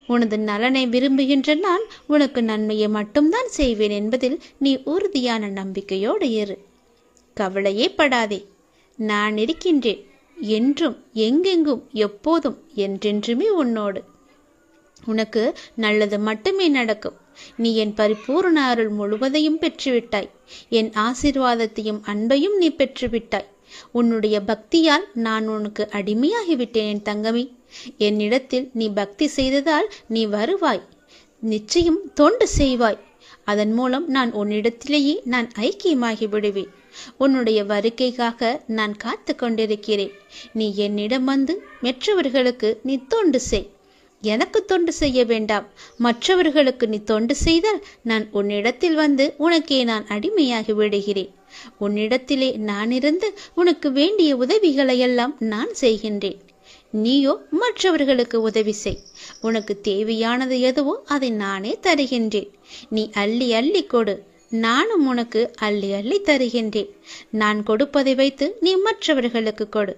உனது நலனை விரும்புகின்ற நான் உனக்கு நன்மையை மட்டும்தான் செய்வேன் என்பதில் நீ உறுதியான நம்பிக்கையோடு இரு. கவலையே படாதே, நான் இருக்கின்றேன். என்றும், எங்கெங்கும், எப்போதும், என்றென்றுமே உன்னோடு. உனக்கு நல்லது மட்டுமே நடக்கும். நீ என் பரிபூர்ண அருள் முழுவதையும் பெற்றுவிட்டாய். என் ஆசீர்வாதத்தையும் அன்பையும் நீ பெற்றுவிட்டாய். உன்னுடைய பக்தியால் நான் உனக்கு அடிமையாகிவிட்டேன் என் தங்கமே. என்னிடத்தில் நீ பக்தி செய்ததால் நீ வருவாய், நிச்சயம் தொண்டு செய்வாய். அதன் மூலம் நான் உன்னிடத்திலேயே நான் ஐக்கியமாகி விடுவேன். உன்னுடைய வருகைக்காக நான் காத்து கொண்டிருக்கிறேன். நீ என்னிடம் வந்து மற்றவர்களுக்கு நீ தொண்டு செய். எனக்கு தொண்டு செய்ய வேண்டாம், மற்றவர்களுக்கு நீ தொண்டு செய்தால் நான் உன்னிடத்தில் வந்து உனக்கே நான் அடிமையாகி விடுகிறேன். உன்னிடத்திலே நான் இருந்து உனக்கு வேண்டிய உதவிகளையெல்லாம் நான் செய்கின்றேன். நீயோ மற்றவர்களுக்கு உதவி செய். உனக்கு தேவையானது எதுவோ அதை நானே தருகின்றேன். நீ அள்ளி அள்ளி கொடு, நானும் உனக்கு அள்ளி அள்ளி தருகின்றேன். நான் கொடுப்பதை வைத்து நீ மற்றவர்களுக்கு கொடு.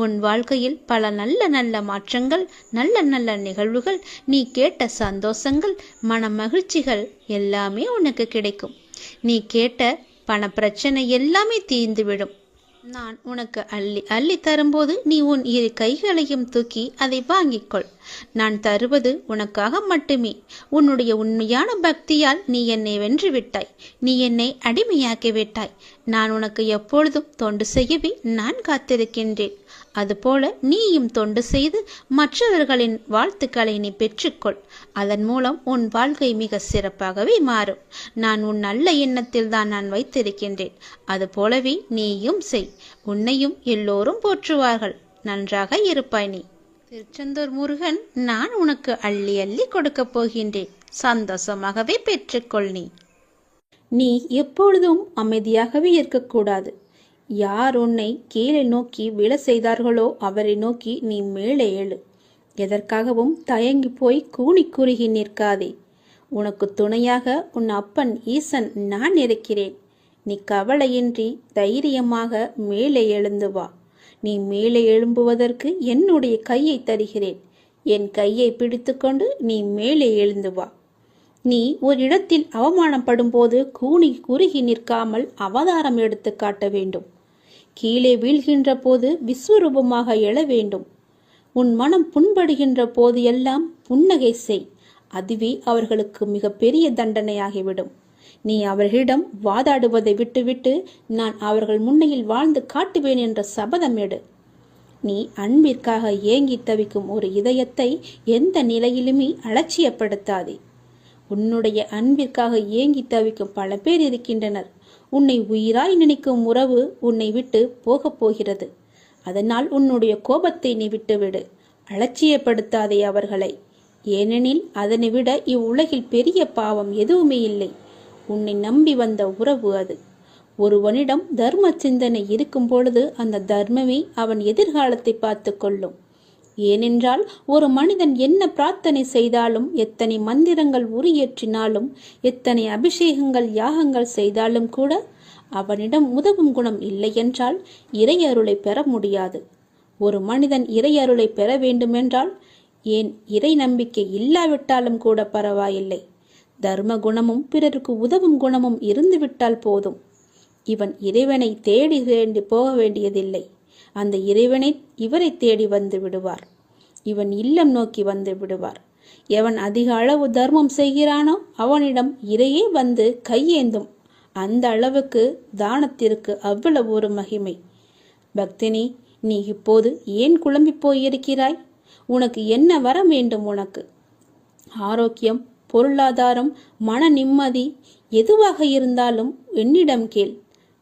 உன் வாழ்க்கையில் பல நல்ல நல்ல மாற்றங்கள், நல்ல நல்ல நிகழ்வுகள், நீ கேட்ட சந்தோஷங்கள், மன மகிழ்ச்சிகள் எல்லாமே உனக்கு கிடைக்கும். நீ கேட்ட பண பிரச்சனை எல்லாமே தீர்ந்துவிடும். நான் உனக்கு அள்ளி அள்ளி தரும்போது நீ உன் இரு கைகளையும் தூக்கி அதை வாங்கிக்கொள். நான் தருவது உனக்காக மட்டுமே. உன்னுடைய உண்மையான பக்தியால் நீ என்னை வென்று விட்டாய். நீ என்னை அடிமையாக்கி விட்டாய். நான் உனக்கு எப்பொழுதும் தொண்டு செய்யவே நான் காத்திருக்கின்றேன். அதுபோல நீயும் தொண்டு செய்து மற்றவர்களின் வாழ்த்துக்களை நீ பெற்றுக்கொள். அதன் மூலம் உன் வாழ்க்கை மிக சிறப்பாகவே மாறும். நான் உன் நல்ல எண்ணத்தில் தான் நான் வைத்திருக்கின்றேன். அதுபோலவே நீயும் செய். உன்னையும் எல்லோரும் போற்றுவார்கள். நன்றாக இருப்பாய் நீ. திருச்செந்தூர் முருகன் நான் உனக்கு அள்ளி அள்ளி கொடுக்கப் போகின்றேன். சந்தோஷமாகவே பெற்றுக்கொள். நீ எப்பொழுதும் அமைதியாகவே இருக்கக்கூடாது. யார் உன்னை கீழே நோக்கி விழ செய்தார்களோ அவரை நோக்கி நீ மேலே எழு. எதற்காகவும் தயங்கி போய் கூனி குறுகி நிற்காதே. உனக்கு துணையாக உன் அப்பன் ஈசன் நான் இருக்கிறேன். நீ கவலையின்றி தைரியமாக மேலே எழுந்து வா. நீ மேலே எழும்புவதற்கு என்னுடைய கையை தருகிறேன். என் கையை பிடித்துக்கொண்டு நீ மேலே எழுந்து வா. நீ ஒரு இடத்தில் அவமானப்படும் போது கூனி குறுகி நிற்காமல் அவதாரம் எடுத்து காட்ட வேண்டும். கீழே வீழ்கின்ற போது விஸ்வரூபமாக எழ வேண்டும். உன் மனம் புண்படுகின்ற போது எல்லாம் புன்னகை செய். அதுவே அவர்களுக்கு மிக பெரிய தண்டனையாகிவிடும். நீ அவர்களிடம் வாதாடுவதை விட்டுவிட்டு நான் அவர்கள் முன்னையில் வாழ்ந்து காட்டுவேன் என்ற சபதம் எடு. நீ அன்பிற்காக ஏங்கி தவிக்கும் ஒரு இதயத்தை எந்த நிலையிலுமே அலட்சியப்படுத்தாதே. உன்னுடைய அன்பிற்காக ஏங்கி தவிக்கும் பல பேர் இருக்கின்றனர். உன்னை உயிராய் நினைக்கும் உறவு உன்னை விட்டு போகப் போகிறது. அதனால் உன்னுடைய கோபத்தை நீ விட்டுவிடு. அலட்சியப்படுத்தாதே அவர்களை. ஏனெனில் அதனை விட இவ்வுலகில் பெரிய பாவம் எதுவுமே இல்லை. உன்னை நம்பி வந்த உறவு அது. ஒருவனிடம் தர்ம சிந்தனை இருக்கும் பொழுது அந்த தர்மமே அவன் எதிர்காலத்தை பார்த்து கொள்ளும். ஏனென்றால் ஒரு மனிதன் என்ன பிரார்த்தனை செய்தாலும், எத்தனை மந்திரங்கள் உரியேற்றினாலும், எத்தனை அபிஷேகங்கள் யாகங்கள் செய்தாலும் கூட அவனிடம் உதவும் குணம் இல்லை என்றால் இறையருளை பெற முடியாது. ஒரு மனிதன் இறையருளை பெற வேண்டுமென்றால், ஏன் இறை நம்பிக்கை இல்லாவிட்டாலும் கூட பரவாயில்லை, தர்ம குணமும் பிறருக்கு உதவும் குணமும் இருந்துவிட்டால் போதும். இவன் இறைவனை தேடி போக வேண்டியதில்லை. அந்த இறைவனை இவரை தேடி வந்து விடுவார். இவன் இல்லம் நோக்கி வந்து விடுவார். எவன் அதிக அளவு தர்மம் செய்கிறானோ அவனிடம் இறையே வந்து கையேந்தும். அந்த அளவுக்கு தானத்திற்கு அவ்வளவு ஒரு மகிமை. பக்தினி, நீ இப்போது ஏன் குழம்பி போயிருக்கிறாய்? உனக்கு என்ன வர வேண்டும்? உனக்கு ஆரோக்கியம், பொருளாதாரம், மன நிம்மதி எதுவாக இருந்தாலும் என்னிடம் கேள்.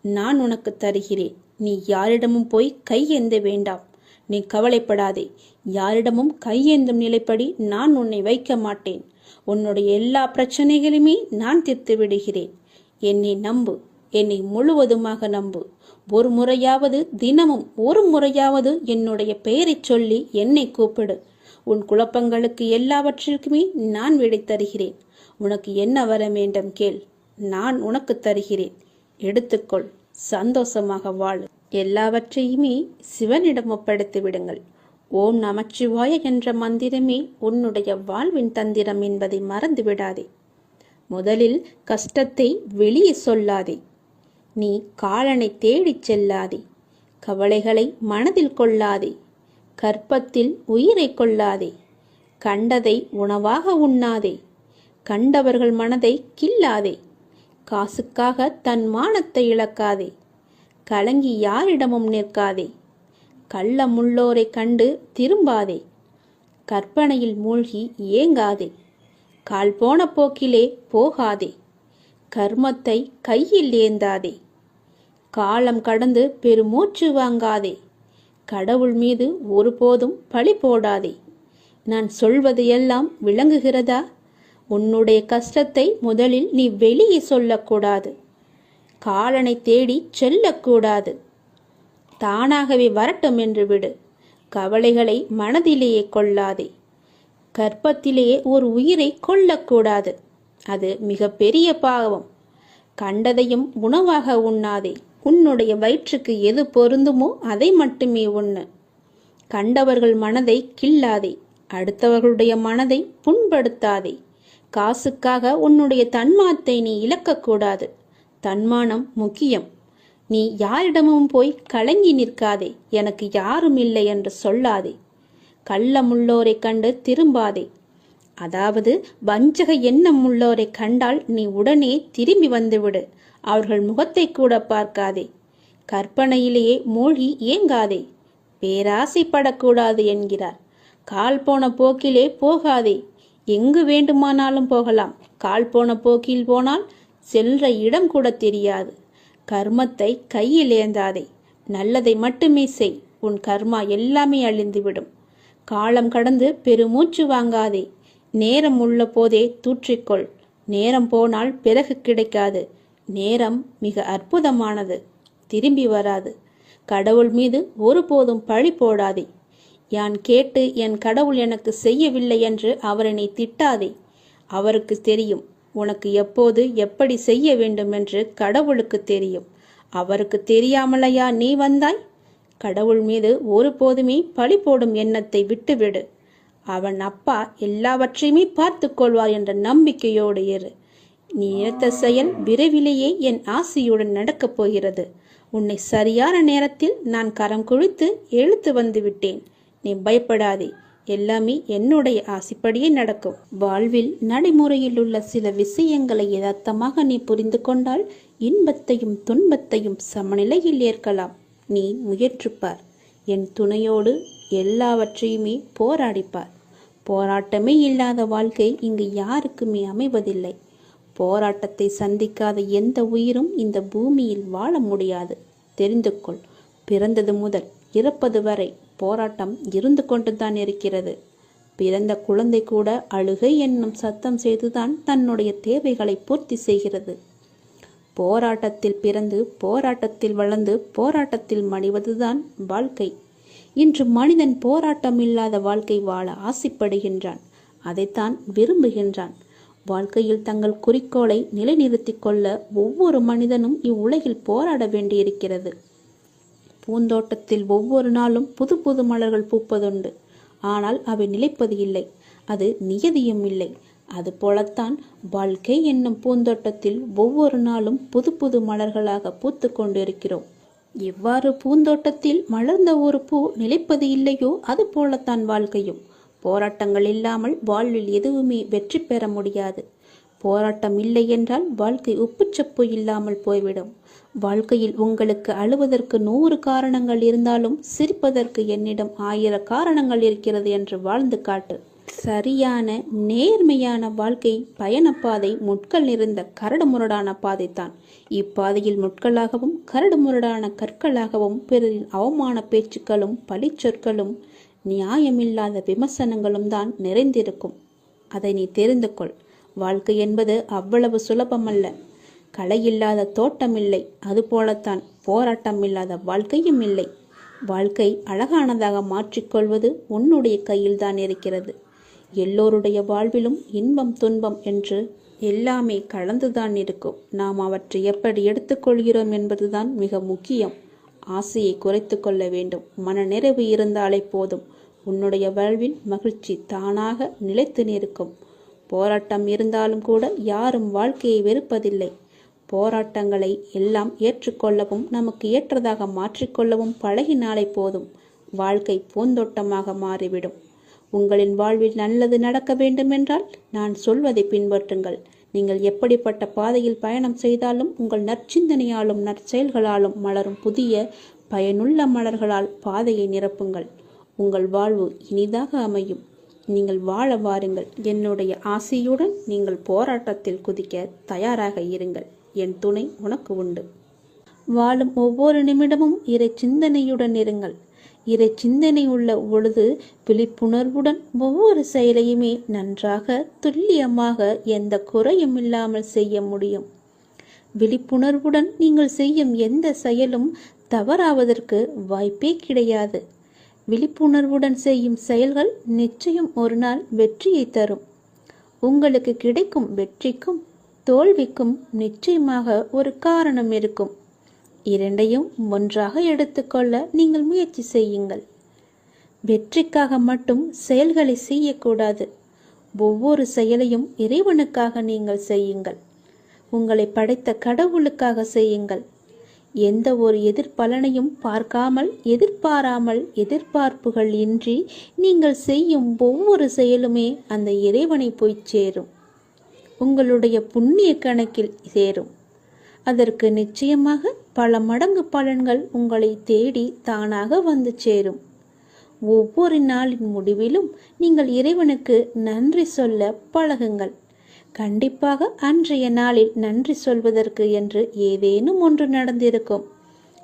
நான் உனக்கு தருகிறேன். நீ யாரிடமும் போய் கையேந்த வேண்டாம். நீ கவலைப்படாதே. யாரிடமும் கையேந்தும் நிலைப்படி நான் உன்னை வைக்க மாட்டேன். உன்னுடைய எல்லா பிரச்சனைகளுமே நான் தீர்த்து விடுகிறேன். என்னை நம்பு. என்னை முழுவதுமாக நம்பு. ஒரு முறையாவது, தினமும் ஒரு முறையாவது என்னுடைய பெயரை சொல்லி என்னை கூப்பிடு. உன் குழப்பங்களுக்கு எல்லாவற்றிற்குமே நான் விடை தருகிறேன். உனக்கு என்ன வர வேண்டும் கேள். நான் உனக்கு தருகிறேன். எடுத்துக்கொள். சந்தோஷமாக வாழு. எல்லாவற்றையுமே சிவனிடம் ஒப்படைத்து விடுங்கள். ஓம் நமச்சிவாய என்ற மந்திரமே உன்னுடைய வாழ்வின் தந்திரம் என்பதை மறந்து விடாதே. முதலில் கஷ்டத்தை வெளியே சொல்லாதே. நீ காலனை தேடிச் செல்லாதே. கவலைகளை மனதில் கொள்ளாதே. கற்பத்தில் உயிரை கொள்ளாதே. கண்டதை உணவாக உண்ணாதே. கண்டவர்கள் மனதை கில்லாதே. காசுக்காக தன் மானத்தை இழக்காதே. கலங்கி யாரிடமும் நிற்காதே. கள்ளமுள்ளோரை கண்டு திரும்பாதே. கற்பனையில் மூழ்கி ஏங்காதே. கால் போன போக்கிலே போகாதே. கர்மத்தை கையில் ஏந்தாதே. காலம் கடந்து பெருமூச்சு வாங்காதே. கடவுள் மீது ஒருபோதும் பழி போடாதே. நான் சொல்வது எல்லாம் விளங்குகிறதா? உன்னுடைய கஷ்டத்தை முதலில் நீ வெளியே சொல்லக்கூடாது. காலனை தேடி செல்லக்கூடாது. தானாகவே வரட்டும் என்று விடு. கவலைகளை மனதிலேயே கொள்ளாதே. கற்பத்திலேயே ஒரு உயிரை கொல்லக்கூடாது. அது மிக பெரிய பாவம். கண்டதையும் உணவாக உண்ணாதே. உன்னுடைய வயிற்றுக்கு எது பொருந்துமோ அதை மட்டுமே உண்ணு. கண்டவர்கள் மனதை கில்லாதே. அடுத்தவர்களுடைய மனதை புண்படுத்தாதே. காசுக்காக உன்னுடைய தன்மானத்தை நீ இழக்கக்கூடாது. தன்மானம் முக்கியம். நீ யாரிடமும் போய் கலங்கி நிற்காதே. எனக்கு யாரும் இல்லை என்று சொல்லாதே. கள்ளமுள்ளோரை கண்டு திரும்பாதே. அதாவது வஞ்சக எண்ணம் உள்ளோரை கண்டால் நீ உடனே திரும்பி வந்துவிடு. அவர்கள் முகத்தை கூட பார்க்காதே. கற்பனையிலேயே மூழ்கி ஏங்காதே. பேராசைப்படக்கூடாது என்கிறார். கால் போன போக்கிலே போகாதே. எங்கு வேண்டுமானாலும் போகலாம். கால் போன போக்கில் போனால் செல்ற இடம் கூட தெரியாது. கர்மத்தை கையில் ஏந்தாதே. நல்லதை மட்டுமே செய். உன் கர்மா எல்லாமே அழிந்துவிடும். காலம் கடந்து பெருமூச்சு வாங்காதே. நேரம் உள்ள போதே தூற்றிக்கொள். நேரம் போனால் பிறகு கிடைக்காது. நேரம் மிக அற்புதமானது. திரும்பி வராது. கடவுள் மீது ஒருபோதும் பழி போடாதே. யான் கேட்டு என் கடவுள் எனக்கு செய்யவில்லை என்று அவரை நீ திட்டாதே. அவருக்கு தெரியும் உனக்கு எப்போது எப்படி செய்ய வேண்டும் என்று. கடவுளுக்கு தெரியும். அவருக்கு தெரியாமலையா நீ வந்தாய்? கடவுள் மீது ஒருபோதுமே பழி போடும் எண்ணத்தை விட்டுவிடு. அவன் அப்பா எல்லாவற்றையுமே பார்த்து கொள்வார் என்ற நம்பிக்கையோடு இரு. நீ நினைத்த செயல் விரைவிலேயே என் ஆசையுடன் நடக்கப் போகிறது. உன்னை சரியான நேரத்தில் நான் கரம் குழித்து இழுத்து வந்து விட்டேன். நீ பயப்படாதே. எல்லாமே என்னுடைய ஆசைப்படியே நடக்கும். வாழ்வில் நடைமுறையில் உள்ள சில விஷயங்களை யதார்த்தமாக நீ புரிந்து கொண்டால் இன்பத்தையும் துன்பத்தையும் சமநிலையில் ஏற்கலாம். நீ முயற்றுப்பார். என் துணையோடு எல்லாவற்றையுமே போராடிப்பார். போராட்டமே இல்லாத வாழ்க்கை இங்கு யாருக்குமே அமைவதில்லை. போராட்டத்தை சந்திக்காத எந்த உயிரும் இந்த பூமியில் வாழ முடியாது. தெரிந்து கொள். பிறந்தது முதல் இறப்பது வரை போராட்டம் இருந்து கொண்டுதான் இருக்கிறது. பிறந்த குழந்தை கூட அழுகை என்னும் சத்தம் செய்துதான் தன்னுடைய தேவைகளை பூர்த்தி செய்கிறது. போராட்டத்தில் பிறந்து போராட்டத்தில் வளர்ந்து போராட்டத்தில் மடிவதுதான் வாழ்க்கை. இன்று மனிதன் போராட்டம் இல்லாத வாழ்க்கை வாழ ஆசைப்படுகின்றான். அதைத்தான் விரும்புகின்றான். வாழ்க்கையில் தங்கள் குறிக்கோளை நிலைநிறுத்திக் கொள்ள ஒவ்வொரு மனிதனும் இவ்வுலகில் போராட வேண்டியிருக்கிறது. பூந்தோட்டத்தில் ஒவ்வொரு நாளும் புது புது மலர்கள் பூப்பதுண்டு. ஆனால் அவை நிலைப்பது இல்லை. அது நியதியும் இல்லை. அதுபோலத்தான் வாழ்க்கை என்னும் பூந்தோட்டத்தில் ஒவ்வொரு நாளும் புது புது மலர்களாக பூத்து கொண்டிருக்கிறோம். எவ்வாறு பூந்தோட்டத்தில் மலர்ந்த ஒரு பூ நிலைப்பது இல்லையோ அது போலத்தான் வாழ்க்கையும். போராட்டங்கள் இல்லாமல் வாழ்வில் எதுவுமே வெற்றி பெற முடியாது. போராட்டம் இல்லை என்றால் வாழ்க்கை உப்புச்சப்பு இல்லாமல் போய்விடும். வாழ்க்கையில் உங்களுக்கு அழுவதற்கு 100 காரணங்கள் இருந்தாலும் சிரிப்பதற்கு என்னிடம் 1000 காரணங்கள் இருக்கிறது என்று வாழ்ந்து காட்டு. சரியான நேர்மையான வாழ்க்கை பயணப்பாதை முட்கள் நிறைந்த கரடுமுரடான பாதைத்தான். இப்பாதையில் முட்களாகவும் கரடுமுரடான கற்களாகவும் பிறரின் அவமான பேச்சுக்களும் பழிச்சொற்களும் நியாயமில்லாத விமர்சனங்களும் தான் நிறைந்திருக்கும். அதை நீ தெரிந்து கொள். வாழ்க்கை என்பது அவ்வளவு சுலபமல்ல. களை இல்லாத தோட்டமில்லை. அதுபோலத்தான் போராட்டம் இல்லாத வாழ்க்கையும் இல்லை. வாழ்க்கை அழகானதாக மாற்றிக்கொள்வது உன்னுடைய கையில்தான் இருக்கிறது. எல்லோருடைய வாழ்விலும் இன்பம் துன்பம் என்று எல்லாமே கலந்துதான் இருக்கும். நாம் அவற்றை எப்படி எடுத்துக்கொள்கிறோம் என்பதுதான் மிக முக்கியம். ஆசையை குறைத்து கொள்ள வேண்டும். மன நிறைவு இருந்தாலே போதும். உன்னுடைய வாழ்வில் மகிழ்ச்சி தானாக நிலைத்து நிற்கும். போராட்டம் இருந்தாலும் கூட யாரும் வாழ்க்கையை வெறுப்பதில்லை. போராட்டங்களை எல்லாம் ஏற்றுக்கொள்ளவும் நமக்கு ஏற்றதாக மாற்றிக்கொள்ளவும் பழகினாலே போதும். வாழ்க்கை பூந்தோட்டமாக மாறிவிடும். உங்களின் வாழ்வில் நல்லது நடக்க வேண்டுமென்றால் நான் சொல்வதை பின்பற்றுங்கள். நீங்கள் எப்படிப்பட்ட பாதையில் பயணம் செய்தாலும் உங்கள் நற்சிந்தனையாலும் நற்செயல்களாலும் மலரும் புதிய பயனுள்ள மலர்களால் பாதையை நிரப்புங்கள். உங்கள் வாழ்வு இனிதாக அமையும். நீங்கள் வாழ வாருங்கள். என்னுடைய ஆசையுடன் நீங்கள் போராட்டத்தில் குதிக்க தயாராக இருங்கள். என் துணை உனக்கு உண்டு. வாழும் ஒவ்வொரு நிமிடமும் இறை சிந்தனையுடன் இருங்கள். இறை சிந்தனை உள்ள பொழுது விழிப்புணர்வுடன் ஒவ்வொரு செயலையுமே நன்றாக துல்லியமாக எந்த குறையும் இல்லாமல் செய்ய முடியும். விழிப்புணர்வுடன் நீங்கள் செய்யும் எந்த செயலும் தவறாவதற்கு வாய்ப்பே கிடையாது. விழிப்புணர்வுடன் செய்யும் செயல்கள் நிச்சயம் ஒரு நாள் வெற்றியை தரும். உங்களுக்கு கிடைக்கும் வெற்றிக்கும் தோல்விக்கும் நிச்சயமாக ஒரு காரணம் இருக்கும். இரண்டையும் ஒன்றாக எடுத்துக்கொள்ள நீங்கள் முயற்சி செய்யுங்கள். வெற்றிக்காக மட்டும் செயல்களை செய்யக்கூடாது. ஒவ்வொரு செயலையும் இறைவனுக்காக நீங்கள் செய்யுங்கள். உங்களை படைத்த கடவுளுக்காக செய்யுங்கள். எந்த ஒரு எதிர்பலனையும் பார்க்காமல் எதிர்பாராமல் எதிர்பார்ப்புகள் இன்றி நீங்கள் செய்யும் ஒவ்வொரு செயலுமே அந்த இறைவனை போய் சேரும். உங்களுடைய புண்ணிய கணக்கில் சேரும். அதற்கு நிச்சயமாக பல மடங்கு பலன்கள் உங்களை தேடி தானாக வந்து சேரும். ஒவ்வொரு நாளின் முடிவிலும் நீங்கள் இறைவனுக்கு நன்றி சொல்ல பழகுங்கள். கண்டிப்பாக அன்றைய நாளில் நன்றி சொல்வதற்கு என்று ஏதேனும் ஒன்று நடந்திருக்கும்.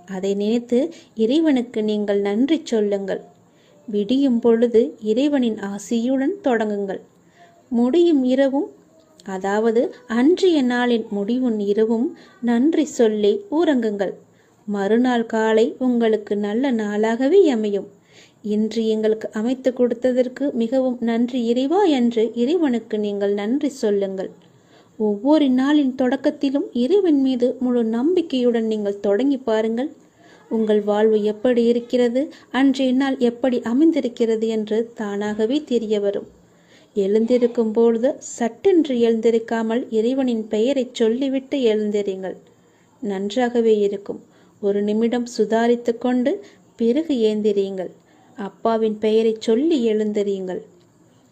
அதை நினைத்து இறைவனுக்கு நீங்கள் நன்றி சொல்லுங்கள். விடியும் பொழுது இறைவனின் ஆசியுடன் தொடங்குங்கள். முடியும் இரவும், அதாவது அன்றைய நாளின் முடிவும் இரவும் நன்றி சொல்லி உறங்குங்கள். மறுநாள் காலை உங்களுக்கு நல்ல நாளாகவே அமையும். இன்று எங்களுக்கு அமைத்து கொடுத்ததற்கு மிகவும் நன்றி இறைவா என்று இறைவனுக்கு நீங்கள் நன்றி சொல்லுங்கள். ஒவ்வொரு நாளின் தொடக்கத்திலும் இறைவன் மீது முழு நம்பிக்கையுடன் நீங்கள் தொடங்கி பாருங்கள். உங்கள் வாழ்வு எப்படி இருக்கிறது, அன்றைய நாள் எப்படி அமைந்திருக்கிறது என்று தானாகவே தெரிய வரும். எழுந்திருக்கும் பொழுது சட்டென்று எழுந்திருக்காமல் இறைவனின் பெயரை சொல்லிவிட்டு எழுந்திருங்கள். நன்றாகவே இருக்கும். ஒரு நிமிடம் சுதாரித்து கொண்டு பிறகு ஏந்திரியுங்கள். அப்பாவின் பெயரை சொல்லி எழுந்திரியுங்கள்.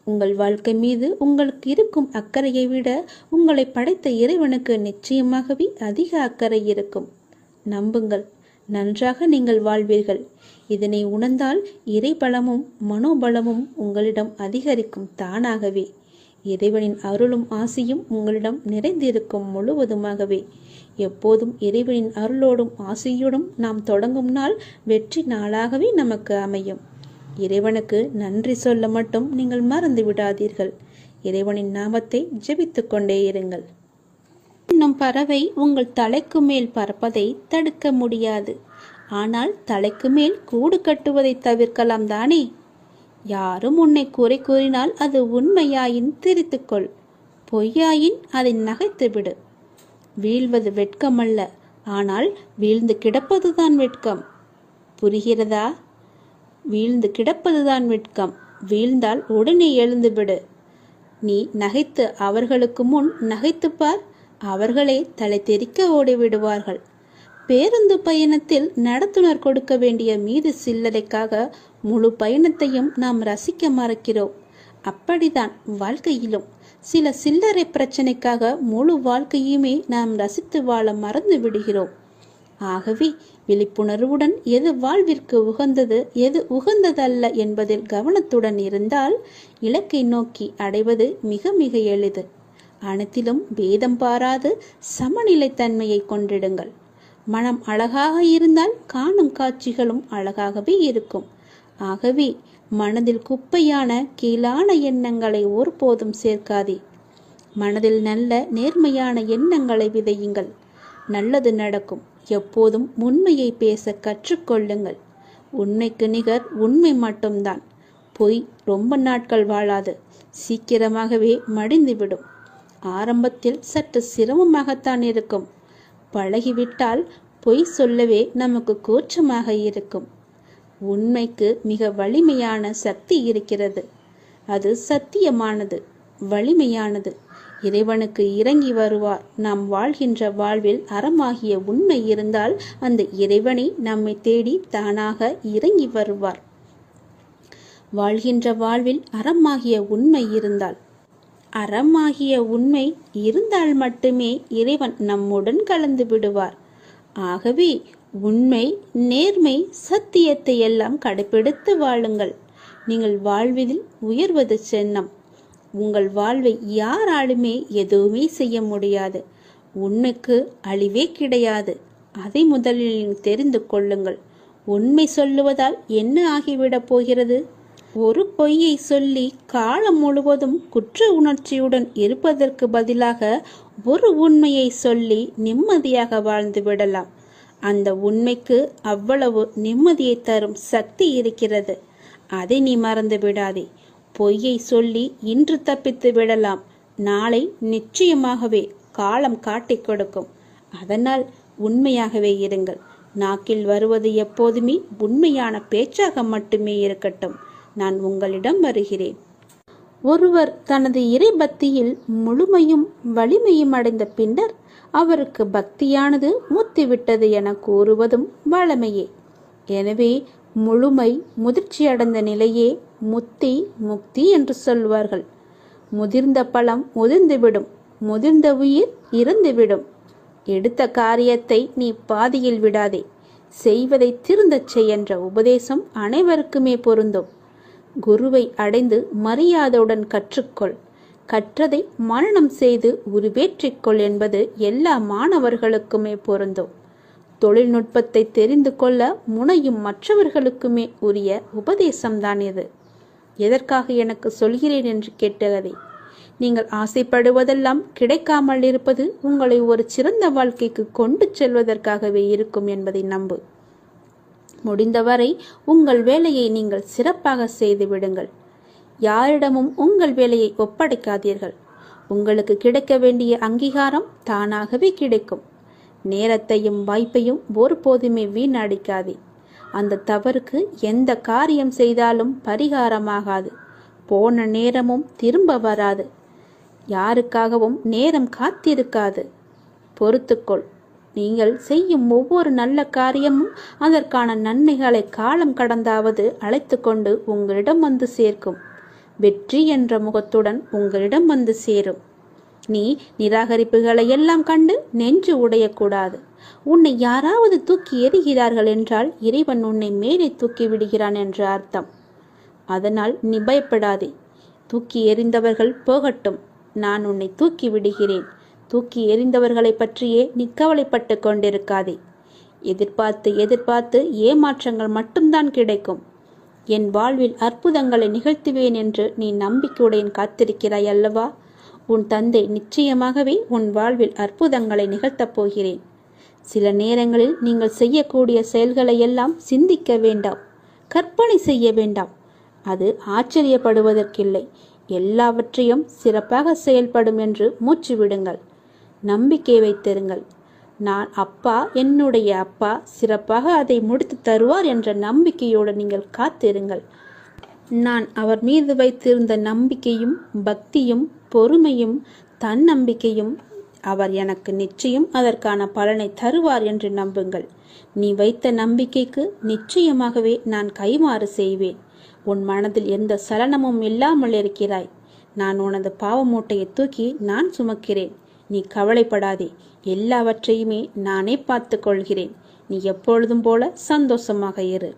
உங்கள் வாழ்க்கை மீது உங்களுக்கு இருக்கும் அக்கறையை விட உங்களை படைத்த இறைவனுக்கு நிச்சயமாகவே அதிக அக்கறை இருக்கும். நம்புங்கள், நன்றாக நீங்கள் வாழ்வீர்கள். இதனை உணர்ந்தால் இறைபலமும் மனோபலமும் உங்களிடம் அதிகரிக்கும் தானாகவே. இறைவனின் அருளும் ஆசியும் உங்களிடம் நிறைந்திருக்கும் முழுவதுமாகவே. எப்போதும் இறைவனின் அருளோடும் ஆசியோடும் நாம் தொடங்கும் நாள் வெற்றி நாளாகவே நமக்கு அமையும். இறைவனுக்கு நன்றி சொல்ல மட்டும் நீங்கள் மறந்து விடாதீர்கள். இறைவனின் நாமத்தை ஜெபித்து கொண்டே இருங்கள். இன்னும் பறவை உங்கள் தலைக்கு மேல் பறப்பதை தடுக்க முடியாது. ஆனால் தலைக்கு மேல் கூடு கட்டுவதை தவிர்க்கலாம் தானே? யாரும் உன்னை குறை கூறினால் அது உண்மையாயின் திரித்துக்கொள், பொய்யாயின் அதை நகைத்து விடு. வீழ்வது வெட்கமல்ல, ஆனால் வீழ்ந்து கிடப்பதுதான் வெட்கம். புரிகிறதா? வீழ்ந்து கிடப்பதுதான் வெட்கம். வீழ்ந்தால் உடனே எழுந்துவிடு. நீ நகைத்து அவர்களுக்கு முன் நகைத்துப்பார், அவர்களே தலை தெறிக்க ஓடிவிடுவார்கள். பேருந்து பயணத்தில் நடத்துனர் கொடுக்க வேண்டிய மீது சில்லறைக்காக முழு பயணத்தையும் நாம் ரசிக்க மறக்கிறோம். அப்படிதான் வாழ்க்கையிலும் சில சில்லறை பிரச்சனைக்காக முழு வாழ்க்கையுமே நாம் ரசித்து வாழ மறந்து விடுகிறோம். ஆகவே விழிப்புணர்வுடன் எது வாழ்விற்கு உகந்தது எது உகந்ததல்ல என்பதில் கவனத்துடன் இருந்தால் இலக்கை நோக்கி அடைவது மிக மிக எளிது. அனைத்திலும் பேதம் பாராது சமநிலைத்தன்மையை கொண்டிடுங்கள். மனம் அழகாக இருந்தால் காணும் காட்சிகளும் அழகாகவே இருக்கும். ஆகவே மனதில் குப்பையான கீழான எண்ணங்களை ஒருபோதும் சேர்க்காதே. மனதில் நல்ல நேர்மையான எண்ணங்களை விதையுங்கள். நல்லது நடக்கும். எப்போதும் உண்மையை பேச கற்றுக்கொள்ளுங்கள். உண்மைக்கு நிகர் உண்மை மட்டும்தான். பொய் ரொம்ப நாட்கள் வாழாது, சீக்கிரமாகவே மடிந்துவிடும். ஆரம்பத்தில் சற்று சிரமமாகத்தான் இருக்கும். பழகிவிட்டால் பொய் சொல்லவே நமக்கு கூச்சமாக இருக்கும். உண்மைக்கு மிக வலிமையான சக்தி இருக்கிறது. அது சத்தியமானது, வலிமையானது. இறைவனுக்கு இறங்கி வருவார். நாம் வாழ்கின்ற வாழ்வில் அறமாகிய உண்மை இருந்தால் அந்த இறைவனை நம்மை தேடி தானாக இறங்கி வருவார். வாழ்கின்ற வாழ்வில் அறமாகிய உண்மை இருந்தால், அறமாகிய உண்மை இருந்தால் மட்டுமே இறைவன் நம்முடன் கலந்து விடுவார். ஆகவே உண்மை, நேர்மை, சத்தியத்தை எல்லாம் கடைபிடித்து வாழுங்கள். நீங்கள் வாழ்வதில் உயர்வது சின்னம். உங்கள் வாழ்வை யாராலுமே எதுவுமே செய்ய முடியாது. உண்மைக்கு அழிவே கிடையாது. அதை முதலில் தெரிந்து கொள்ளுங்கள். உண்மை சொல்லுவதால் என்ன ஆகிவிடப் போகிறது? ஒரு பொய்யை சொல்லி காலம் முழுவதும் குற்ற உணர்ச்சியுடன் இருப்பதற்கு பதிலாக ஒரு உண்மையை சொல்லி நிம்மதியாக வாழ்ந்து விடலாம். அந்த உண்மைக்கு அவ்வளவு நிம்மதியை தரும் சக்தி இருக்கிறது. அதை நீ மறந்து விடாதே. பொய்யை சொல்லி இன்று தப்பித்து விடலாம், நாளை நிச்சயமாகவே காலம் காட்டிக் கொடுக்கும். அதனால் உண்மையாகவே இருங்கள். நாக்கில் வருவது எப்போதுமே உண்மையான பேச்சாக மட்டுமே இருக்கட்டும். நான் உங்களிடம் வருகிறேன். ஒருவர் தனது இறை பக்தியில் முழுமையும் வலிமையும் அடைந்த பின்னர் அவருக்கு பக்தியானது முத்திவிட்டது என கூறுவதும் வழமையே. எனவே முழுமை, முதிர்ச்சியடைந்த நிலையே முக்தி என்று சொல்வார்கள். முதிர்ந்த பழம் முதிர்ந்துவிடும், முதிர்ந்த உயிர் இறந்துவிடும். எடுத்த காரியத்தை நீ பாதியில் விடாதே. செய்வதை திருந்தச் செய் என்ற உபதேசம் அனைவருக்குமே பொருந்தும். குருவை அடைந்து மரியாதையுடன் கற்றுக்கொள். கற்றதை மனனம் செய்து உருவேற்றிக்கொள் என்பது எல்லா மாணவர்களுக்குமே பொருந்தும். தொழில்நுட்பத்தை தெரிந்து கொள்ள முனையும் மற்றவர்களுக்குமே உரிய உபதேசம்தான் இது. எதற்காக எனக்கு சொல்கிறேன் என்று கேட்டதே. நீங்கள் ஆசைப்படுவதெல்லாம் கிடைக்காமல் இருப்பது உங்களை ஒரு சிறந்த வாழ்க்கைக்கு கொண்டு செல்வதற்காகவே இருக்கும் என்பதை நம்பு. முடிந்தவரை உங்கள் வேலையை நீங்கள் சிறப்பாக செய்து விடுங்கள். யாரிடமும் உங்கள் வேலையை ஒப்படைக்காதீர்கள். உங்களுக்கு கிடைக்க வேண்டிய அங்கீகாரம் தானாகவே கிடைக்கும். நேரத்தையும் வாய்ப்பையும் ஒருபோதுமே வீணடிக்காதே. அந்த தவறுக்கு எந்த காரியம் செய்தாலும் பரிகாரமாகாது. போன நேரமும் திரும்ப வராது. யாருக்காகவும் நேரம் காத்திருக்காது. பொறுத்துக்கொள். நீங்கள் செய்யும் ஒவ்வொரு நல்ல காரியமும் அதற்கான நன்மைகளை காலம் கடந்தாவது அழைத்து கொண்டு உங்களிடம் வந்து சேர்க்கும். வெற்றி என்ற முகத்துடன் உங்களிடம் வந்து சேரும். நீ நிராகரிப்புகளை எல்லாம் கண்டு நெஞ்சு உடையக்கூடாது. உன்னை யாராவது தூக்கி எறிகிறார்கள் என்றால் இறைவன் உன்னை மேலே தூக்கி விடுகிறான் என்று அர்த்தம். அதனால் நீ பயப்படாதே. தூக்கி எறிந்தவர்கள் போகட்டும், நான் உன்னை தூக்கி விடுகிறேன். தூக்கி எறிந்தவர்களை பற்றியே நீ கவலைப்பட்டு கொண்டிருக்காதே. எதிர்பார்த்து ஏமாற்றங்கள் மட்டும்தான் கிடைக்கும். என் வாழ்வில் அற்புதங்களை நிகழ்த்துவேன் என்று நீ நம்பிக்கையுடன் காத்திருக்கிறாய் அல்லவா? உன் தந்தை நிச்சயமாகவே உன் வாழ்வில் அற்புதங்களை நிகழ்த்தப் போகிறேன். சில நேரங்களில் நீங்கள் செய்யக்கூடிய செயல்களை எல்லாம் சிந்திக்க வேண்டாம், கற்பனை செய்ய வேண்டாம். அது ஆச்சரியப்படுவதற்கில்லை. எல்லாவற்றையும் சிறப்பாக செயல்படும் என்று மூச்சு விடுங்கள். நம்பிக்கை வைத்திருங்கள். நான் அப்பா, என்னுடைய அப்பா சிறப்பாக அதை முடித்து தருவார் என்ற நம்பிக்கையோடு நீங்கள் காத்திருங்கள். நான் அவர் மீது வைத்திருந்த நம்பிக்கையும் பக்தியும் பொறுமையும் தன்னம்பிக்கையும் அவர் எனக்கு நிச்சயம் அதற்கான பலனை தருவார் என்று நம்புங்கள். நீ வைத்த நம்பிக்கைக்கு நிச்சயமாகவே நான் கைமாறு செய்வேன். உன் மனதில் எந்த சலனமும் இல்லாமல் இருக்கிறாய். நான் உனது பாவ மூட்டையை தூக்கி நான் சுமக்கிறேன். நீ கவலைப்படாதே. எல்லாவற்றையுமே நானே பார்த்து கொள்கிறேன். நீ எப்பொழுதும் போல சந்தோஷமாக இரு.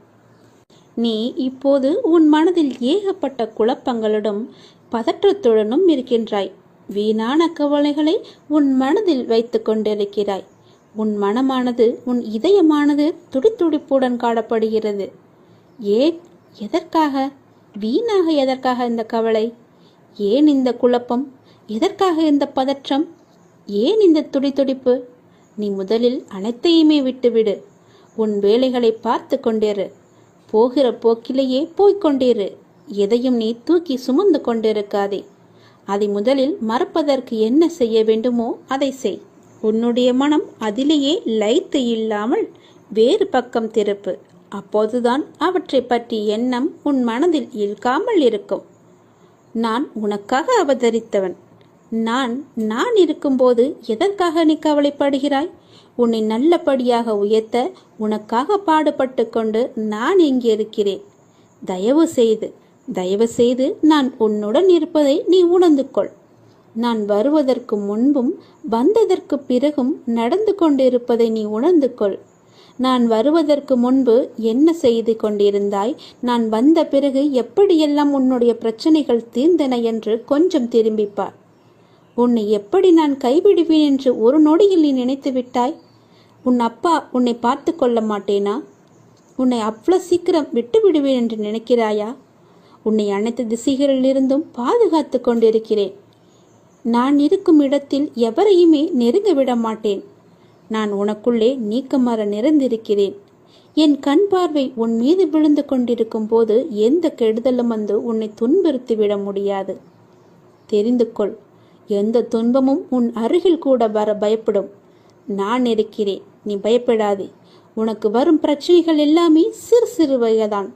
நீ இப்போது உன் மனதில் ஏகப்பட்ட குழப்பங்களுடன் பதற்றத்துடனும் இருக்கின்றாய். வீணான கவலைகளை உன் மனதில் வைத்து கொண்டிருக்கிறாய். உன் மனமானது, உன் இதயமானது துடித்துடிப்புடன் காணப்படுகிறது. ஏன்? எதற்காக? வீணாக எதற்காக இந்த கவலை? ஏன் இந்த குழப்பம்? எதற்காக இந்த பதற்றம்? ஏன் இந்த துடித்துடிப்பு? நீ முதலில் அனைத்தையுமே விட்டுவிடு. உன் வேலைகளை பார்த்து கொண்டிரு. போகிற போக்கிலேயே போய்கொண்டிரு. எதையும் நீ தூக்கி சுமந்து கொண்டிருக்காதே. அதை முதலில் மறப்பதற்கு என்ன செய்ய வேண்டுமோ அதை செய். உன்னுடைய மனம் அதிலேயே லயித்து இல்லாமல் வேறு பக்கம் திருப்பு. அப்போதுதான் அவற்றை பற்றி எண்ணம் உன் மனதில் இழுக்காமல் இருக்கும். நான் உனக்காக அவதரித்தவன். நான் இருக்கும்போது எதற்காக நீ கவலைப்படுகிறாய்? உன்னை நல்லபடியாக உயர்த்த உனக்காக பாடுபட்டு கொண்டு நான் இங்கே இருக்கிறேன். தயவு செய்து நான் உன்னுடன் இருப்பதை நீ உணர்ந்து கொள். நான் வருவதற்கு முன்பும் வந்ததற்கு பிறகும் நடந்து கொண்டிருப்பதை நீ உணர்ந்து கொள். நான் வருவதற்கு முன்பு என்ன செய்து கொண்டிருந்தாய், நான் வந்த பிறகு எப்படியெல்லாம் உன்னுடைய பிரச்சனைகள் தீர்ந்தன என்று கொஞ்சம் திரும்பிப்பார். உன்னை எப்படி நான் கைவிடுவேன் என்று ஒரு நொடியில் நீ நினைத்து விட்டாய்? உன் அப்பா உன்னை பார்த்து கொள்ள மாட்டேனா? உன்னை அவ்வளோ சீக்கிரம் விட்டு விடுவேன் என்று நினைக்கிறாயா? உன்னை அனைத்து திசைகளிலிருந்தும் பாதுகாத்து கொண்டிருக்கிறேன். நான் இருக்கும் இடத்தில் எவரையுமே நெருங்க விட மாட்டேன். நான் உனக்குள்ளே நீக்கமர நிறைந்திருக்கிறேன். என் கண் பார்வை உன் மீது விழுந்து கொண்டிருக்கும் போது எந்த கெடுதலும் வந்து உன்னை துன்புறுத்திவிட முடியாது. தெரிந்து கொள், எந்த துன்பமும் உன் அருகில் கூட வர பயப்படும். நான் இருக்கிறேன், நீ பயப்படாதே. உனக்கு வரும் பிரச்சனைகள் எல்லாமே சிறு சிறுவையதான்.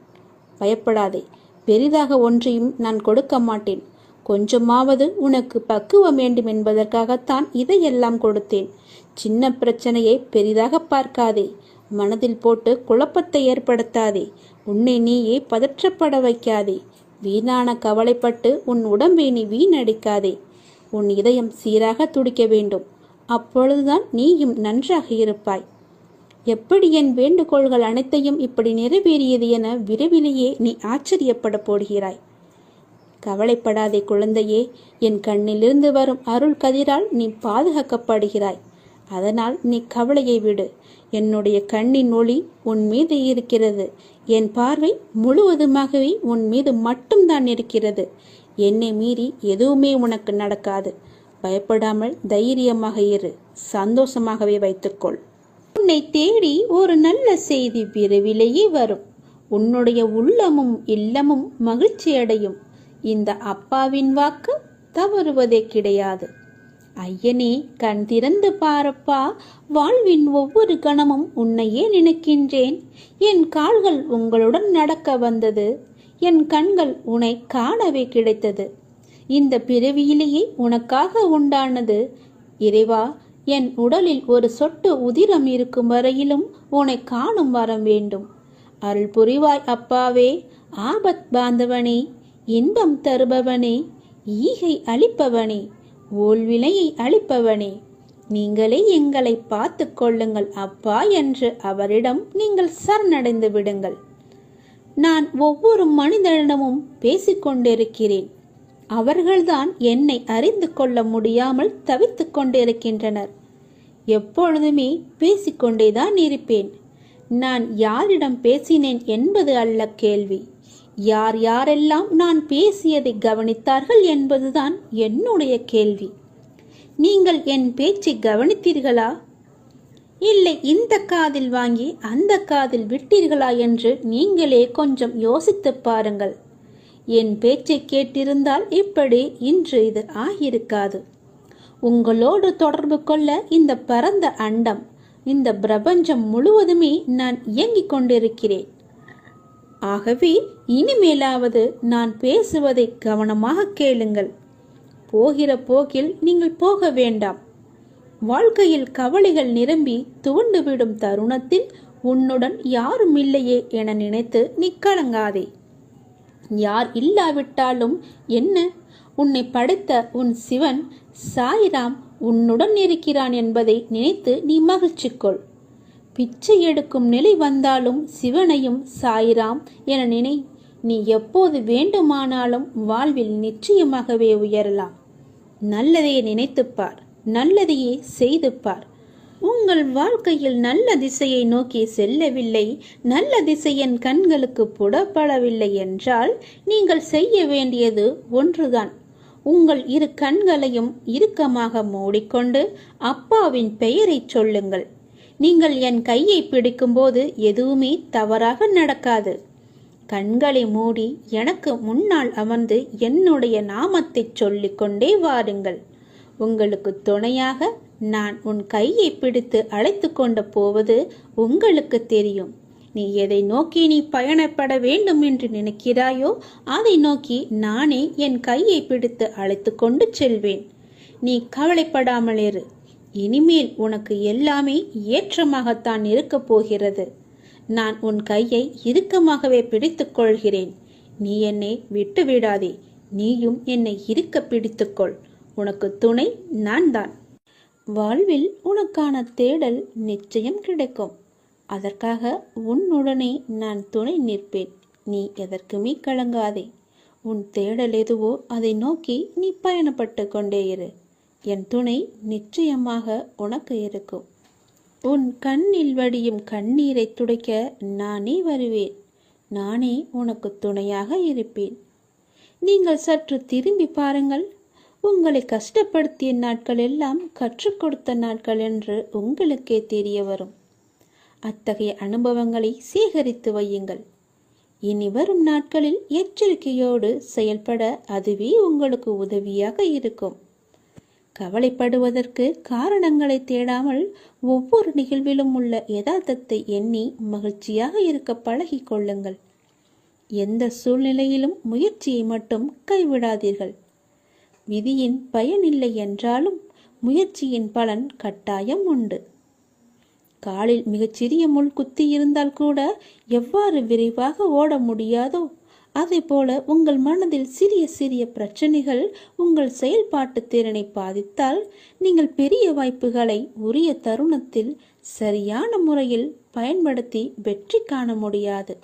பயப்படாதே. பெரிதாக ஒன்றையும் நான் கொடுக்க மாட்டேன். கொஞ்சமாவது உனக்கு பக்குவம் வேண்டும் என்பதற்காகத்தான் இதையெல்லாம் கொடுத்தேன். சின்ன பிரச்சனையை பெரிதாக பார்க்காதே. மனதில் போட்டு குழப்பத்தை ஏற்படுத்தாதே. உன்னை நீயே பதற்றப்பட வைக்காதே. வீணான கவலைப்பட்டு உன் உடம்பை நீ வீணடிக்காதே. உன் இதயம் சீராக துடிக்க வேண்டும். அப்பொழுதுதான் நீயும் நன்றாக இருப்பாய். எப்படி என் வேண்டுகோள்கள் அனைத்தையும் இப்படி நிறைவேறியது என விரைவிலேயே நீ ஆச்சரியப்பட போடுகிறாய். கவலைப்படாதே குழந்தையே. என் கண்ணிலிருந்து வரும் அருள் கதிரால் நீ பாதுகாக்கப்படுகிறாய். அதனால் நீ கவலையை விடு. என்னுடைய கண்ணின் ஒளி உன் மீது இருக்கிறது. என் பார்வை முழுவதுமாகவே உன் மீது மட்டும்தான் இருக்கிறது. என்னை மீறி எதுவுமே உனக்கு நடக்காது. பயப்படாமல் தைரியமாக இரு. சந்தோஷமாகவே வைத்துக்கொள். உன்னை தேடி ஒரு நல்ல செய்தி விரைவிலேயே வரும். உன்னுடைய உள்ளமும் இல்லமும் மகிழ்ச்சி அடையும். இந்த அப்பாவின் வாக்கு தவறுவதே கிடையாது. ஐயனே, கண் திறந்து பாரப்பா. வாழ்வின் ஒவ்வொரு கணமும் உன்னையே நினைக்கின்றேன். என் கால்கள் உங்களுடன் நடக்க வந்தது. என் கண்கள் உன்னை காணவே கிடைத்தது. இந்த பிறவியிலேயே உனக்காக உண்டானது. இறைவா, என் உடலில் ஒரு சொட்டு உதிரம் இருக்கும் வரையிலும் உன்னை காணும் வரம் வேண்டும். அருள் புரிவாய் அப்பாவே. ஆபத் பாந்தவனே, இன்பம் தருபவனே, ஈகை அளிப்பவனே, ஓல்வினையை அளிப்பவனே, நீங்களே எங்களை பார்த்து கொள்ளுங்கள் அப்பா என்று அவரிடம் நீங்கள் சரணடைந்து விடுங்கள். நான் ஒவ்வொரு மனிதனிடமும் பேசிக்கொண்டிருக்கிறேன். அவர்கள்தான் என்னை அறிந்து கொள்ள முடியாமல் தவித்துக் கொண்டிருக்கின்றனர். எப்பொழுதுமே பேசிக்கொண்டேதான் இருப்பேன். நான் யாரிடம் பேசினேன் என்பது அல்ல கேள்வி. யார் யாரெல்லாம் நான் பேசியதை கவனித்தார்கள் என்பதுதான் என்னுடைய கேள்வி. நீங்கள் என் பேச்சை கவனித்தீர்களா? இல்லை, இந்த காதில் வாங்கி அந்த காதில் விட்டீர்களா என்று நீங்களே கொஞ்சம் யோசித்து பாருங்கள். என் பேச்சை கேட்டிருந்தால் இப்படி இன்று இது ஆகியிருக்காது. உங்களோடு தொடர்பு கொள்ள இந்த பரந்த அண்டம், இந்த பிரபஞ்சம் முழுவதுமே நான் இயங்கிக் கொண்டிருக்கிறேன். ஆகவே இனிமேலாவது நான் பேசுவதை கவனமாக கேளுங்கள். போகிற போக்கில் நீங்கள் போக வேண்டாம். வாழ்க்கையில் கவலைகள் நிரம்பி துவண்டுவிடும் தருணத்தில் உன்னுடன் யாரும் இல்லையே என நினைத்து நீ கலங்காதே. யார் இல்லாவிட்டாலும் என்ன, உன்னை படைத்த உன் சிவன் சாய்ராம் உன்னுடன் இருக்கிறான் என்பதை நினைத்து நீ மகிழ்ச்சி கொள். பிச்சை எடுக்கும் நிலை வந்தாலும் சிவனையும் சாய்ராம் என நினை. நீ எப்போது வேண்டுமானாலும் வாழ்வில் நிச்சயமாகவே உயரலாம். நல்லதையே நினைத்துப்பார், நல்லதையே செய்து பார். உங்கள் வாழ்க்கையில் நல்ல திசையை நோக்கி செல்லவில்லை, நல்ல திசை என் கண்களுக்கு புலப்படவில்லை என்றால் நீங்கள் செய்ய வேண்டியது ஒன்றுதான். உங்கள் இரு கண்களையும் இறுக்கமாக மூடிக்கொண்டு அப்பாவின் பெயரை சொல்லுங்கள். நீங்கள் என் கையை பிடிக்கும்போது எதுவுமே தவறாக நடக்காது. கண்களை மூடி எனக்கு முன்னால் அமர்ந்து என்னுடைய நாமத்தை சொல்லிக்கொண்டே வாருங்கள். உங்களுக்கு துணையாக நான் உன் கையை பிடித்து அழைத்து கொண்டு போவது உங்களுக்கு தெரியும். நீ எதை நோக்கி நீ பயணப்பட வேண்டும் என்று நினைக்கிறாயோ அதை நோக்கி நானே என் கையை பிடித்து அழைத்து கொண்டு செல்வேன். நீ கவலைப்படாமல் இரு. இனிமேல் உனக்கு எல்லாமே ஏற்றமாகத்தான் இருக்கப் போகிறது. நான் உன் கையை இறுக்கமாகவே பிடித்துக் கொள்கிறேன். நீ என்னை விட்டு விடாதே. நீயும் என்னை இறுக்க பிடித்துக்கொள். உனக்கு துணை நான் தான். வாழ்வில் உனக்கான தேடல் நிச்சயம் கிடைக்கும். அதற்காக உன்னுடனே நான் துணை நிற்பேன். நீ எதற்குமே கலங்காதே. உன் தேடல் எதுவோ அதை நோக்கி நீ பயணப்பட்டு கொண்டே இரு. என் துணை நிச்சயமாக உனக்கு இருக்கும். உன் கண்ணில் வடியும் கண்ணீரை துடைக்க நானே வருவேன். நானே உனக்கு துணையாக இருப்பேன். நீங்கள் சற்று திரும்பி பாருங்கள். உங்களை கஷ்டப்படுத்திய நாட்கள் எல்லாம் கற்றுக் கொடுத்த நாட்கள் என்று உங்களுக்கே தெரிய வரும். அத்தகைய அனுபவங்களை சேகரித்து வையுங்கள். இனி வரும் நாட்களில் எச்சரிக்கையோடு செயல்பட அதுவே உங்களுக்கு உதவியாக இருக்கும். கவலைப்படுவதற்கு காரணங்களை தேடாமல் ஒவ்வொரு நிகழ்விலும் உள்ள யதார்த்தத்தை எண்ணி மகிழ்ச்சியாக இருக்க பழகிக் கொள்ளுங்கள். எந்த சூழ்நிலையிலும் முயற்சியை மட்டும் கைவிடாதீர்கள். விதியின் பயனில்லை என்றாலும் முயற்சியின் பலன் கட்டாயம் உண்டு. காலில் மிகச்சிறிய முள் குத்தி இருந்தால் கூட எவ்வாறு விரைவாக ஓட முடியாதோ அதே போல உங்கள் மனதில் சிறிய சிறிய பிரச்சனைகள் உங்கள் செயல்பாட்டு திறனை பாதித்தால் நீங்கள் பெரிய வாய்ப்புகளை உரிய தருணத்தில் சரியான முறையில் பயன்படுத்தி வெற்றி காண முடியாது.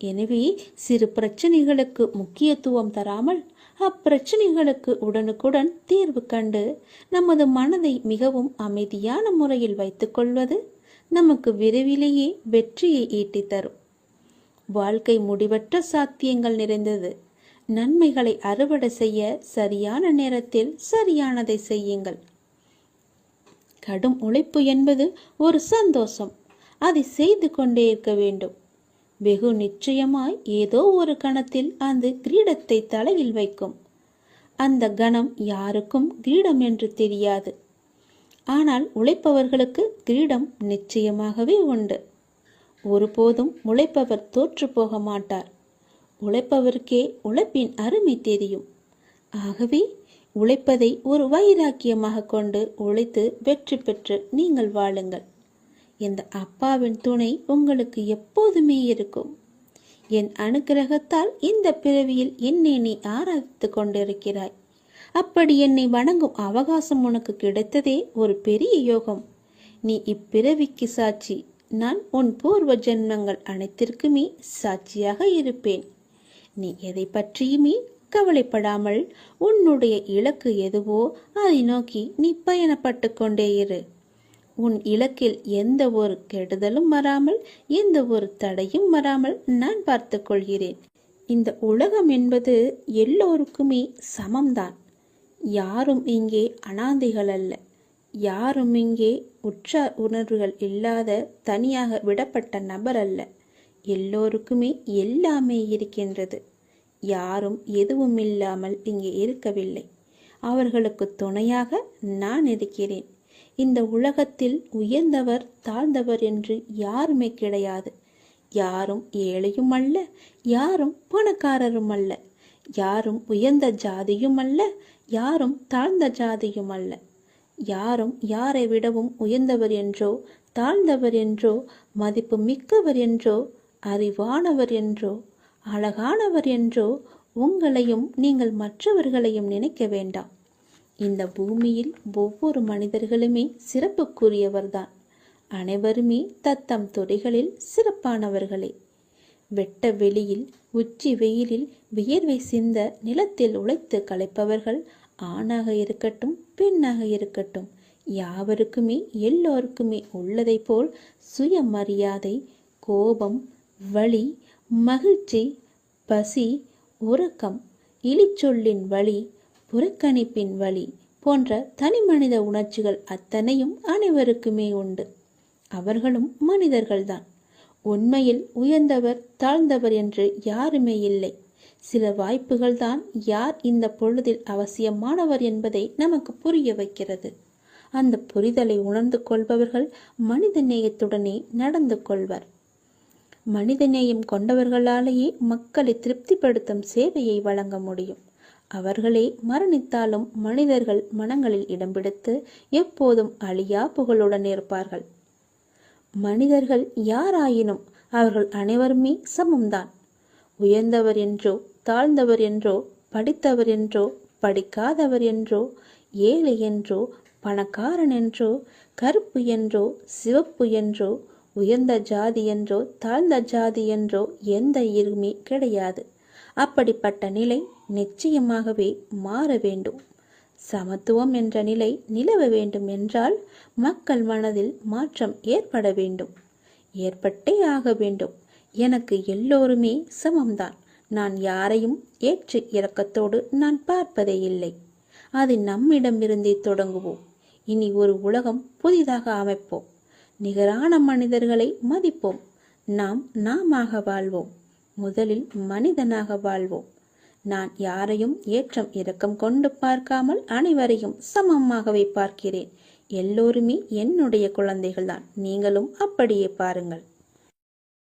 எனவே சிறு பிரச்சனைகளுக்கு முக்கியத்துவம் தராமல் அப்பிரச்சனைகளுக்கு உடனுக்குடன் தீர்வு கண்டு நமது மனதை மிகவும் அமைதியான முறையில் வைத்துக்கொள்வது நமக்கு விரைவிலேயே வெற்றியை ஈட்டித் தரும். வாழ்க்கை முடிவற்ற சாத்தியங்கள் நிறைந்தது. நன்மைகளை அறுவடை செய்ய சரியான நேரத்தில் சரியானதை செய்யுங்கள். கடும் உழைப்பு என்பது ஒரு சந்தோஷம். அதை செய்து கொண்டே இருக்க வேண்டும். வெகு நிச்சயமாய் ஏதோ ஒரு கணத்தில் அந்த கிரீடத்தை தலையில் வைக்கும். அந்த கணம் யாருக்கும் கிரீடம் என்று தெரியாது. ஆனால் உழைப்பவர்களுக்கு கிரீடம் நிச்சயமாகவே உண்டு. ஒருபோதும் உழைப்பவர் தோற்று போக மாட்டார். உழைப்பவருக்கே உழைப்பின் அருமை தெரியும். ஆகவே உழைப்பதை ஒரு வைராக்கியமாக கொண்டு உழைத்து வெற்றி பெற்று நீங்கள் வாழுங்கள். இந்த அப்பாவின் துணை உங்களுக்கு எப்போதுமே இருக்கும். என் அனுக்கிரகத்தால் இந்த பிறவியில் என்னை நீ ஆராதித்து கொண்டிருக்கிறாய். அப்படி என்னை வணங்கும் அவகாசம் உனக்கு கிடைத்ததே ஒரு பெரிய யோகம். நீ இப்பிறவிக்கு சாட்சி. நான் உன் பூர்வ ஜென்மங்கள் அனைத்திற்குமே சாட்சியாக இருப்பேன். நீ எதை பற்றியுமே கவலைப்படாமல் உன்னுடைய இலக்கு எதுவோ அதை நோக்கி நீ பயணப்பட்டு கொண்டே இரு. உன் இலக்கில் எந்த ஒரு கெடுதலும் வராமல் எந்த ஒரு தடையும் வராமல் நான் பார்த்து கொள்கிறேன். இந்த உலகம் என்பது எல்லோருக்குமே சமம்தான். யாரும் இங்கே அனாதைகள் அல்ல. யாரும் இங்கே உற்றார் உணர்வுகள் இல்லாத தனியாக விடப்பட்ட நபர் அல்ல. எல்லோருக்குமே எல்லாமே இருக்கின்றது. யாரும் எதுவும் இல்லாமல் இங்கே இருக்கவில்லை. அவர்களுக்கு துணையாக நான் இருக்கிறேன். இந்த உலகத்தில் உயர்ந்தவர் தாழ்ந்தவர் என்று யாருமே கிடையாது. யாரும் ஏழையும் அல்ல, யாரும் பணக்காரரும் அல்ல. யாரும் உயர்ந்த ஜாதியும் அல்ல, யாரும் தாழ்ந்த ஜாதியும் அல்ல. யாரும் யாரை விடவும் உயர்ந்தவர் என்றோ தாழ்ந்தவர் என்றோ மதிப்பு மிக்கவர் என்றோ அறிவானவர் என்றோ அழகானவர் என்றோ உங்களையும் நீங்கள் மற்றவர்களையும் நினைக்க வேண்டாம். இந்த பூமியில் ஒவ்வொரு மனிதர்களுமே சிறப்புக்குரியவர்தான். அனைவருமே தத்தம் துறைகளில் சிறப்பானவர்களே. வெட்ட வெளியில் உச்சி வெயிலில் வியர்வை சிந்த நிலத்தில் உழைத்து களைப்பவர்கள் ஆணாக இருக்கட்டும் பெண்ணாக இருக்கட்டும் யாவருக்குமே எல்லோருக்குமே உள்ளதை போல் சுயமரியாதை, கோபம், வலி, மகிழ்ச்சி, பசி, உறக்கம், இழிச்சொல்லின் வலி, புறக்கணிப்பின் வலி போன்ற தனி மனித உணர்ச்சிகள் அத்தனையும் அனைவருக்குமே உண்டு. அவர்களும் மனிதர்கள்தான். உண்மையில் உயர்ந்தவர் தாழ்ந்தவர் என்று யாருமே இல்லை. சில வாய்ப்புகள் தான் யார் இந்த பொழுதில் அவசியமானவர் என்பதை நமக்கு புரிய வைக்கிறது. அந்த புரிதலை உணர்ந்து கொள்பவர்கள் மனித நேயத்துடனே நடந்து கொள்வர். மனிதநேயம் கொண்டவர்களாலேயே மக்களை திருப்திப்படுத்தும் சேவையை வழங்க முடியும். அவர்களே மரணித்தாலும் மனிதர்கள் மனங்களில் இடம் பிடித்து எப்போதும் அழியா புகழுடன் இருப்பார்கள். மனிதர்கள் யாராயினும் அவர்கள் அனைவருமே சமம்தான். உயர்ந்தவர் என்றோ தாழ்ந்தவர் என்றோ படித்தவர் என்றோ படிக்காதவர் என்றோ ஏழை என்றோ பணக்காரன் என்றோ கருப்பு என்றோ சிவப்பு என்றோ உயர்ந்த ஜாதி என்றோ தாழ்ந்த ஜாதி என்றோ எந்த இருமே கிடையாது. அப்படிப்பட்ட நிலை நிச்சயமாகவே மாற வேண்டும். சமத்துவம் என்ற நிலை நிலவ வேண்டும் என்றால் மக்கள் மனதில் மாற்றம் ஏற்பட வேண்டும். ஏற்பட்டே ஆக வேண்டும். எனக்கு எல்லோருமே சமம்தான். நான் யாரையும் ஏற்று இரக்கத்தோடு நான் பார்ப்பதே இல்லை. அது நம்மிடமிருந்தே தொடங்குவோம். இனி ஒரு உலகம் புதிதாக அமைப்போம். நிகரான மனிதர்களை மதிப்போம். நாமாக வாழ்வோம். முதலில் மனிதனாக வாழ்வோம். நான் யாரையும் ஏற்றம் இரக்கம் கொண்டு பார்க்காமல் அனைவரையும் சமமாகவே பார்க்கிறேன். எல்லோருமே என்னுடைய குழந்தைகள்தான். நீங்களும் அப்படியே பாருங்கள்.